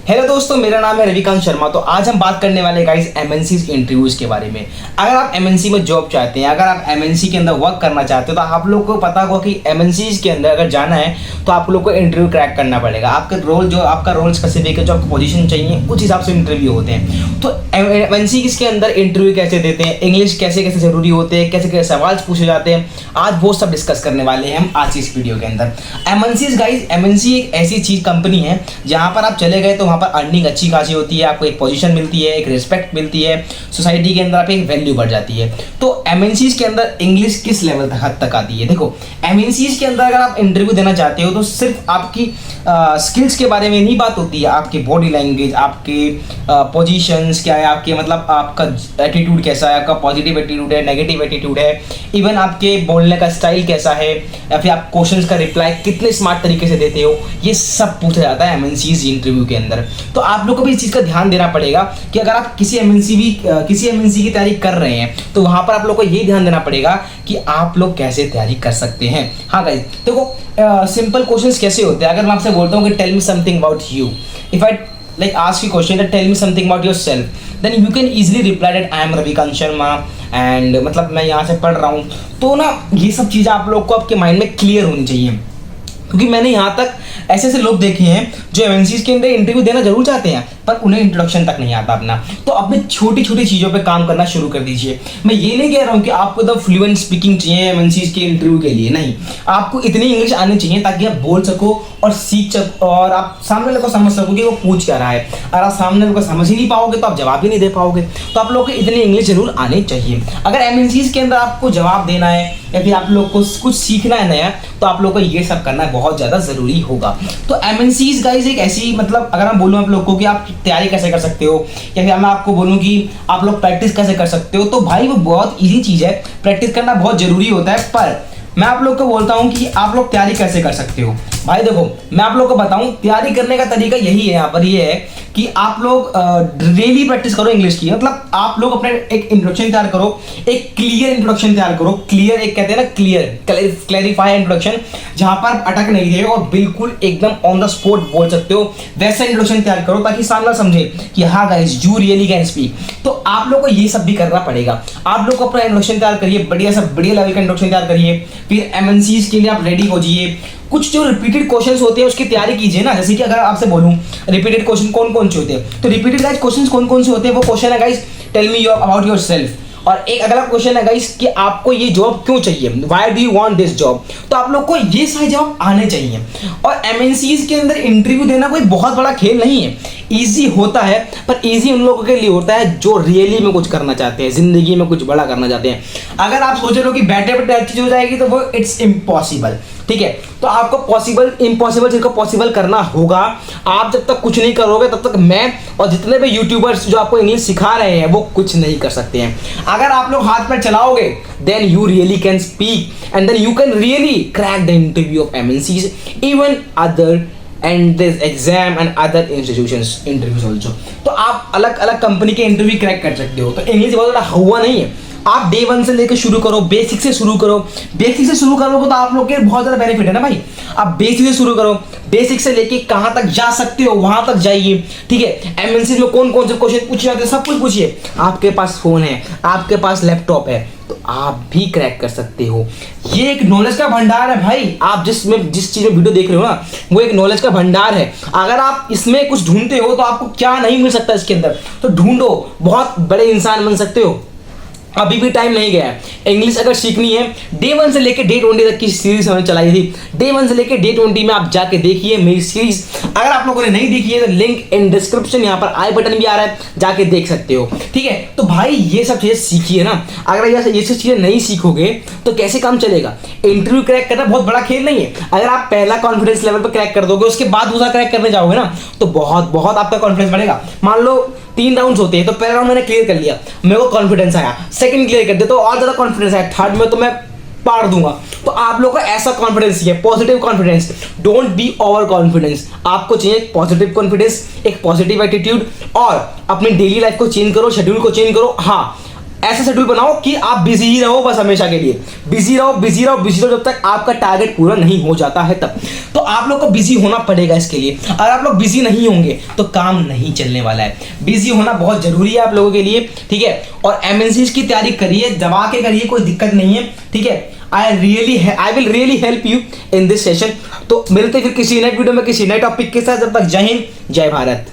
Hello दोस्तों, मेरा नाम है रविकांत शर्मा। तो आज हम बात करने वाले गाइस एमएनसीज इंटरव्यूज के बारे में। अगर आप एमएनसी में जॉब चाहते हैं, अगर आप एमएनसी के अंदर वर्क करना चाहते हो, तो आप लोग को पता होगा कि एमएनसीज के अंदर अगर जाना है तो आप लोग को इंटरव्यू क्रैक करना पड़ेगा। आपका रोल स्पेसिफिक है, जो आपको पोजीशन चाहिए उस हिसाब से इंटरव्यू होते हैं। तो एमएनसी के अंदर इंटरव्यू कैसे देते हैं, इंग्लिश कैसे कैसे जरूरी होते हैं, कैसे कैसे सवाल पूछे जाते हैं, आज वो सब डिस्कस करने वाले हैं हम आज इस वीडियो के अंदर। एमएनसी एक ऐसी चीज कंपनी है जहां पर आप चले गए तो वहां पर अर्निंग अच्छी खासी होती है, आपको एक पोजीशन मिलती है, एक रिस्पेक्ट मिलती है, सोसाइटी के अंदर आप एक वैल्यू बढ़ जाती है। तो एमएनसीज के अंदर इंग्लिश किस लेवल हद तक आती है? देखो, एमएनसीज के अंदर अगर आप इंटरव्यू देना चाहते हो तो सिर्फ आपकी स्किल्स के बारे में नहीं बात होती है, आपकी बॉडी लैंग्वेज, आपके पोजीशंस क्या है, आपके मतलब आपका एटीट्यूड कैसा है, आपका पॉजिटिव एटीट्यूड है, नेगेटिव एटीट्यूड है, इवन आपके बोलने का स्टाइल कैसा है, या फिर आप क्वेश्चंस का रिप्लाई कितने स्मार्ट तरीके से देते हो, ये सब पूछा जाता है एमएनसीज इंटरव्यू के अंदर। तो आप लोग को भी इस चीज़ का ध्यान देना पड़ेगा कि अगर आप किसी एमएनसी की तैयारी कर रहे हैं तो वहां पर आप लोग को ये ध्यान देना पड़ेगा कि आप लोग कैसे तैयारी कर सकते हैं। हाँ गाइस, देखो सिंपल क्वेश्चंस कैसे होते हैं। अगर मैं आपसे बोलता हूँ कि tell me something about you, if I like ask you question that tell me something about yourself, then you can easily reply that I am Ravikant Sharma and मतलब मैं यहाँ से पढ़ रहा हूँ। तो ना ये सब चीज़ें आप लोग को आपके माइंड में क्लियर होनी चाहिए, क्योंकि मैंने यहाँ तक ऐसे ऐसे लोग देखे हैं जो एमएनसीज के अंदर इंटरव्यू देना जरूर चाहते हैं पर उन्हें इंट्रोडक्शन तक नहीं आता अपना। तो अपने छोटी छोटी चीज़ों पे काम करना शुरू कर दीजिए। मैं ये नहीं कह रहा हूँ कि आपको द फ्लुएंट स्पीकिंग चाहिए एमएनसीज के इंटरव्यू के लिए, नहीं, आपको इतनी इंग्लिश आनी चाहिए ताकि आप बोल सको और सीख सको और आप सामने वाले को समझ सको कि वो पूछ क्या रहा है। अगर आप सामने वाले को समझ ही नहीं पाओगे तो आप जवाब ही नहीं दे पाओगे। तो आप लोग को इतनी इंग्लिश जरूर आनी चाहिए। अगर एमएनसीज के अंदर आपको जवाब देना है या फिर आप लोग को कुछ सीखना है नया, तो आप लोग को ये सब करना बहुत ज़्यादा ज़रूरी होगा। तो एमएनसीज गाइस एक ऐसी, मतलब अगर मैं बोलूँ आप लोग को कि आप तैयारी कैसे कर सकते हो, या फिर मैं आपको बोलूँ कि आप लोग प्रैक्टिस कैसे कर सकते हो, तो भाई वो बहुत ईजी चीज़ है। प्रैक्टिस करना बहुत ज़रूरी होता है, पर मैं आप लोग को बोलता हूँ कि आप लोग तैयारी कैसे कर सकते हो। भाई देखो, मैं आप लोग को बताऊं, तैयारी करने का तरीका यही है। यहाँ पर ये है कि आप लोग डेली प्रैक्टिस करो इंग्लिश की। मतलब आप लोग अपने एक इंट्रोडक्शन तैयार करो, एक क्लियर इंट्रोडक्शन तैयार करो। क्लियर एक कहते हैं ना, क्लैरिफाई इंट्रोडक्शन, जहां पर अटक नहीं रहे और बिल्कुल एकदम ऑन द स्पॉट बोल सकते हो, वैसा इंट्रोडक्शन तैयार करो ताकि सामने समझे कि हाँ guys, you really can speak. तो आप लोग को ये सब भी करना पड़ेगा। आप लोग को अपना इंट्रोडक्शन तैयार करिए, बढ़िया लेवल का इंट्रोडक्शन तैयार करिए। फिर एमएनसीज के लिए आप रेडी हो जाइए। कुछ जो रिपीटेड क्वेश्चंस होते हैं उसकी तैयारी कीजिए ना। जैसे कि अगर आपसे बोलूं रिपीटेड क्वेश्चन कौन कौन से होते हैं, तो रिपीटेड गाइस क्वेश्चंस कौन कौन से होते हैं, वो क्वेश्चन है guys, tell me about yourself. और एक अगला क्वेश्चन है गाइस कि आपको ये जॉब क्यों चाहिए, why do you want this job. तो आप लोग को ये सारे जवाब आने चाहिए। और एमएनसीज के अंदर इंटरव्यू देना कोई बहुत बड़ा खेल नहीं है, इजी होता है, पर इजी उन लोगों के लिए होता है जो रियली में कुछ करना चाहते हैं, जिंदगी में कुछ बड़ा करना चाहते हैं। अगर आप सोच रहे हो कि बैठे बैठे हर चीज हो जाएगी, तो वो इट्स इम्पॉसिबल। ठीक है, तो आपको इम्पॉसिबल चीज को पॉसिबल करना होगा। आप जब तक कुछ नहीं करोगे तब तक मैं और जितने भी यूट्यूबर्स जो आपको इंग्लिश सिखा रहे हैं वो कुछ नहीं कर सकते हैं। अगर आप लोग हाथ पैर चलाओगे, then you really can speak and then you can really crack the interview of MNCs, even other and this exam and other institutions interviews also। तो आप अलग अलग कंपनी के इंटरव्यू क्रैक कर सकते हो। तो इंग्लिश बहुत ज़्यादा हुआ नहीं है। आप डे 1 से लेकर शुरू करो, बेसिक से शुरू करो। बेसिक से शुरू करोगे तो आप लोग के बहुत ज़्यादा बेनिफिट है ना भाई। आप बेसिक से शुरू करो, बेसिक से लेके कहाँ तक जा सकते हो वहां तक जाइए। ठीक है, एमएनसी में कौन कौन से क्वेश्चन पूछे जाते हैं सब कुछ पूछिए। आपके पास फोन है, आपके पास लैपटॉप है, तो आप भी क्रैक कर सकते हो। ये एक नॉलेज का भंडार है भाई। आप जिस चीज में वीडियो देख रहे हो ना, वो एक नॉलेज का भंडार है। अगर आप इसमें कुछ ढूंढते हो तो आपको क्या नहीं मिल सकता इसके अंदर, तो ढूंढो, बहुत बड़े इंसान बन सकते हो। अभी भी टाइम नहीं गया है। इंग्लिश अगर सीखनी है, डे 1 से लेकर डे 20 तक की सीरीज हमने चलाई थी। डे 1 से लेकर डे 20 में आप जाके देखिए मेरी सीरीज। अगर आप लोगों ने नहीं देखी है तो लिंक इन डिस्क्रिप्शन, यहाँ पर आई बटन भी आ रहा है, जाके देख सकते हो। ठीक है, तो भाई ये सब चीजें सीखिए ना। अगर ये सब चीजें नहीं सीखोगे तो कैसे काम चलेगा। इंटरव्यू क्रैक करना बहुत बड़ा खेल नहीं है। अगर आप पहला कॉन्फिडेंस लेवल पर क्रैक कर दोगे, उसके बाद दूसरा क्रैक करने जाओगे ना, तो बहुत बहुत आपका कॉन्फिडेंस बढ़ेगा। मान लो 3 राउंड्स होते हैं, तो पहला राउंड मैंने क्लियर कर लिया, मेरे को कॉन्फिडेंस आया, सेकंड क्लियर कर दिया तो और ज्यादा कॉन्फिडेंस आया, थर्ड में तो मैं पार दूंगा। तो आप लोगों को ऐसा कॉन्फिडेंस चाहिए, positive confidence. Don't be over confidence. आपको चाहिए पॉजिटिव कॉन्फिडेंस, एक पॉजिटिव एटीट्यूड, और अपनी डेली लाइफ को चेंज करो, शेड्यूल को चेंज करो। हाँ, ऐसा शेड्यूल बनाओ कि आप बिजी ही रहो, बस हमेशा के लिए बिजी रहो, बिजी रहो, बिजी रहो, जब तक आपका टारगेट पूरा नहीं हो जाता है तब। तो आप लोग को बिजी होना पड़ेगा इसके लिए। अगर आप लोग बिजी नहीं होंगे तो काम नहीं चलने वाला है। बिजी होना बहुत जरूरी है आप लोगों के लिए, ठीक है। और एमएनसीज की तैयारी करिए, दबा के करिए, कोई दिक्कत नहीं है, ठीक है। I will really help you in this session. तो मिलते फिर किसी नए वीडियो में किसी नए टॉपिक के साथ। जब तक जय हिंद, जय भारत।